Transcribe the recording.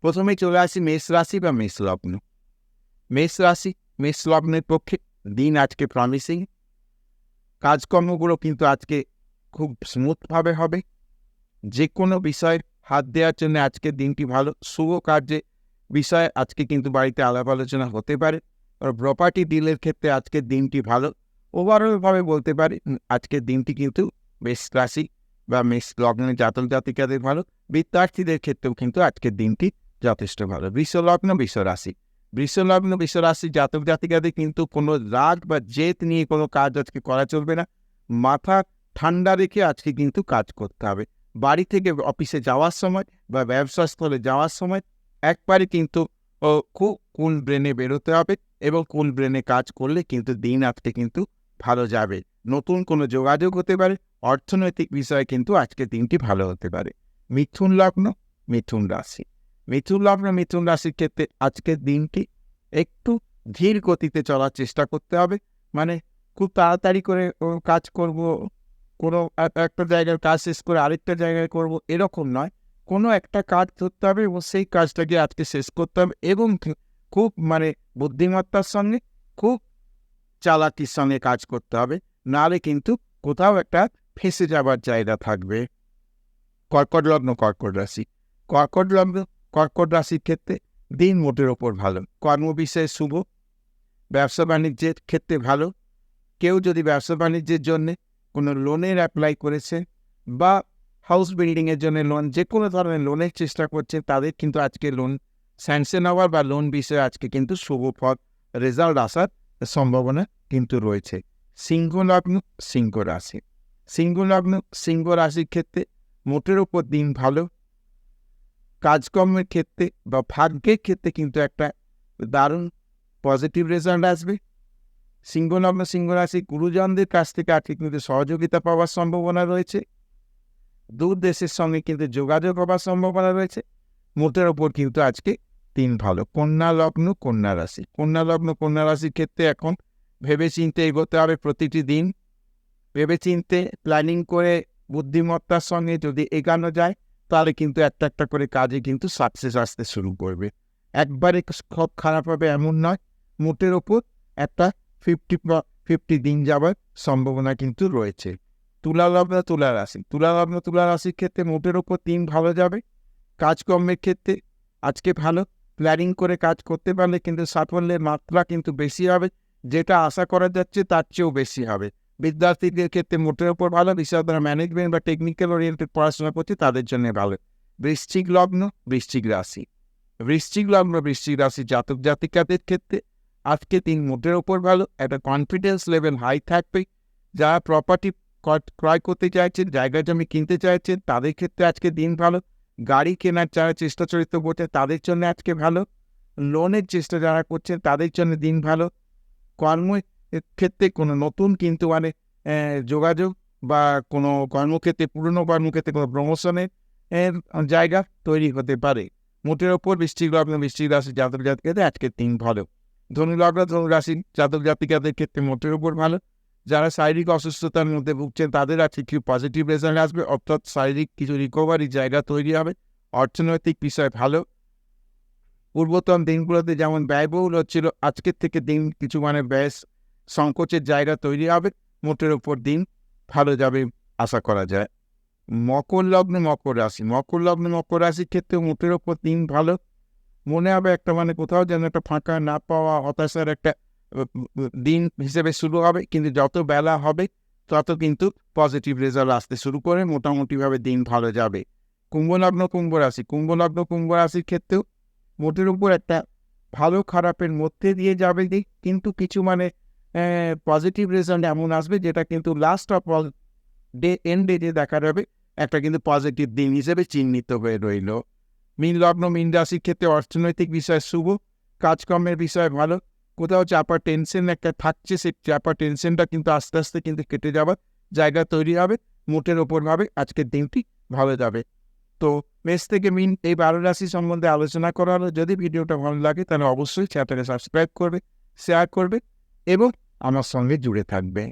প্রথমে চলে আসি মেষ রাশি বা মেষ লগ্ন। মেষ রাশি, মেষ লগ্নের পক্ষে দিন আজকে প্রমিসিং। কাজকর্মগুলো কিন্তু আজকে খুব স্মুথভাবে হবে। যে কোনো বিষয়ে হাত দেওয়ার জন্য আজকের দিনটি ভালো। শুভ কার্যে বিষয়ে আজকে কিন্তু বাড়িতে আলাপ আলোচনা হতে পারে। আর প্রপার্টি ডিলের ক্ষেত্রে আজকের দিনটি ভালো। ওভারঅলভাবে বলতে পারি আজকের দিনটি কিন্তু মেষ রাশি বা মেষ লগ্নের জাতক জাতিকাদের ভালো। বিদ্যার্থীদের ক্ষেত্রেও কিন্তু আজকের দিনটি যথেষ্ট ভালো। বৃষ লগ্ন, বৃষ রাশি, বৃষ লগ্ন, বৃষ রাশি জাতক জাতিকাদের কিন্তু কোনো রাগ বা জেদ নিয়ে কোনো কাজ আজকে করা চলবে না। মাথা ঠান্ডা রেখে আজকে কিন্তু কাজ করতে হবে। বাড়ি থেকে অফিসে যাওয়ার সময় বা ব্যবসাস্থলে যাওয়ার সময় একবারে কিন্তু খুব কুল ব্রেনে বেরোতে হবে এবং কুল ব্রেনে কাজ করলে কিন্তু দিন আজকে কিন্তু ভালো যাবে। নতুন কোনো যোগাযোগ হতে পারে, অর্থনৈতিক বিষয়ে কিন্তু আজকের দিনটি ভালো হতে পারে। মিথুন লগ্ন, মিথুন রাশি, মিথুন লগ্ন, মিথুন রাশির ক্ষেত্রে আজকের দিনটি একটু ধীর গতিতে চলার চেষ্টা করতে হবে। মানে খুব তাড়াতাড়ি করে কাজ করব, কোনো একটা জায়গায় কাজ শেষ করে আরেকটা জায়গায় করব, এরকম নয়। কোনো একটা কাজ ধরতে হবে এবং সেই কাজটাকে আজকে শেষ করতে হবে এবং খুব বুদ্ধিমত্তার সঙ্গে, খুব চালাকির সঙ্গে কাজ করতে হবে, নাহলে কিন্তু কোথাও একটা ফেঁসে যাবার জায়গা থাকবে। কর্কট লগ্ন, কর্কট রাশি, কর্কট লগ্ন, কর্কট রাশির ক্ষেত্রে দিন মোটের ওপর ভালো। কর্মবিষয়ে শুভ, ব্যবসা বাণিজ্যের ক্ষেত্রে ভালো। কেউ যদি ব্যবসা বাণিজ্যের জন্য কোনো লোনের অ্যাপ্লাই করেছে বা হাউস বিল্ডিংয়ের জন্য লোন, যে কোনো ধরনের লোনের চেষ্টা করছে, তাদের কিন্তু আজকে লোন স্যাংশন হওয়ার বা লোন বিষয়ে আজকে কিন্তু শুভ ফল রেজাল্ট আসার সম্ভাবনা কিন্তু রয়েছে। সিংহ লগ্ন, সিংহ রাশি, সিংহ লগ্ন, সিংহ রাশির ক্ষেত্রে মোটের ওপর দিন ভালো। কাজকর্মের ক্ষেত্রে বা ভাগ্যের ক্ষেত্রে কিন্তু একটা দারুণ পজিটিভ রেজাল্ট আসবে। সিংহ লগ্ন, সিংহ রাশি গুরুজনদের কাছ থেকে আজকে কিন্তু সহযোগিতা পাওয়ার সম্ভাবনা রয়েছে। দূর দেশের সঙ্গে কিন্তু যোগাযোগ হওয়ার সম্ভাবনা রয়েছে। মোটের ওপর কিন্তু আজকে দিন ভালো। কন্যা লগ্ন, কন্যা রাশি, কন্যা লগ্ন, কন্যা রাশির ক্ষেত্রে এখন ভেবেচিন্তে এগোতে হবে। প্রতিটি দিন ভেবেচিন্তে প্ল্যানিং করে বুদ্ধিমত্তার সঙ্গে যদি এগানো যায়, তাহলে কিন্তু একটা একটা করে কাজে কিন্তু সাকসেস আসতে শুরু করবে। একবারে সব খারাপ হবে এমন নয়। মোটের ওপর একটা 50 দিন যাবার সম্ভাবনা কিন্তু রয়েছে। তুলা লগ্ন, তুলা রাশি, তুলা লগ্ন, তুলা রাশির ক্ষেত্রে মোটের ওপর দিন ভালো যাবে। কাজকর্মের ক্ষেত্রে আজকে ভালো। প্ল্যানিং করে কাজ করতে পারলে কিন্তু সাফল্যের মাত্রা কিন্তু বেশি হবে। যেটা আশা করা যাচ্ছে তার চেয়েও বেশি হবে। বিদ্যার্থীদের ক্ষেত্রে মোটের ওপর ভালো। বিশেষত যারা ম্যানেজমেন্ট বা টেকনিক্যাল ওরিয়েন্টেড পড়াশোনা করছে তাদের জন্য ভালো। বৃশ্চিক লগ্ন, বৃশ্চিক রাশি, বৃশ্চিক লগ্ন, বৃশ্চিক রাশি জাতক জাতিকাদের ক্ষেত্রে আজকে দিন মোটের ওপর ভালো। একটা কনফিডেন্স লেভেল হাই থাকবে। যারা প্রপার্টি ক্রয় করতে চাইছেন, জায়গা জমি কিনতে চাইছেন, তাদের ক্ষেত্রে আজকে দিন ভালো। গাড়ি কেনার যারা চেষ্টা চরিত্র করছে তাদের জন্য আজকে ভালো। লোনের চেষ্টা যারা করছেন তাদের জন্য দিন ভালো। কর্মের ক্ষেত্রে কোনো নতুন কিন্তু যোগাযোগ বা কোনো কর্মক্ষেত্রে, পুরনো কর্মক্ষেত্রে কোনো প্রমোশনের জায়গা তৈরি হতে পারে। মোটের ওপর বৃশ্চিক লগ্ন, বৃশ্চিক রাশি জাতক জাতিকাদের আজকের দিন ভালো। ধনু লগ্ন, ধনু রাশি জাতক জাতিকাদের ক্ষেত্রে মোটের ওপর ভালো। যারা শারীরিক অসুস্থতার মধ্যে ভুগছেন তাদের আজকে কিছু পজিটিভ রেজাল্ট আসবে, অর্থাৎ শারীরিক কিছু রিকভারি জায়গা তৈরি হবে। অর্থনৈতিক বিষয় ভালো। পূর্বতন দিনগুলোতে যেমন ব্যয়বহুল হচ্ছিল, আজকের থেকে দিন কিছু ব্যয় সংকোচের জায়গা তৈরি হবে। মোটের ওপর দিন ভালো যাবে আশা করা যায়। মকর লগ্নে, মকর রাশি, মকর লগ্নে, মকর রাশির ক্ষেত্রে মোটের ওপর দিন ভালো। মনে হবে একটা কোথাও যেন একটা ফাঁকা না পাওয়া, হতাশার একটা দিন হিসেবে শুরু হবে, কিন্তু যত বেলা হবে তত কিন্তু পজিটিভ রেজাল্ট আসতে শুরু করে। মোটামুটিভাবে দিন ভালো যাবে। কুম্ভ লগ্ন, কুম্ভ রাশি, কুম্ভ লগ্ন, কুম্ভ রাশির ক্ষেত্রেও মোটের উপর একটা ভালো খারাপের মধ্যে দিয়ে যাবে দিক, কিন্তু কিছু পজিটিভ রেজাল্ট এমন আসবে যেটা কিন্তু লাস্ট অফ অল এন্ডে যে দেখা যাবে একটা কিন্তু পজিটিভ দিন হিসেবে চিহ্নিত হয়ে রইল। মীন লগ্ন, মীন রাশির ক্ষেত্রে অর্থনৈতিক বিষয় শুভ। কাজকর্মের বিষয় ভালো। কোথাও চাপা টেনশন একটা থাকছে, সেই চাপা টেনশনটা কিন্তু আস্তে আস্তে কিন্তু কেটে যাবার জায়গা তৈরি হবে। মোটের ওপরভাবে আজকের দিনটি ভালো যাবে। তো মেষ থেকে মিন এই 12 রাশি সম্বন্ধে আলোচনা করা হলো। যদি ভিডিওটা ভালো লাগে তাহলে অবশ্যই চ্যানেলটাকে সাবস্ক্রাইব করবে, শেয়ার করবে এবং আমার সঙ্গে জুড়ে থাকবে।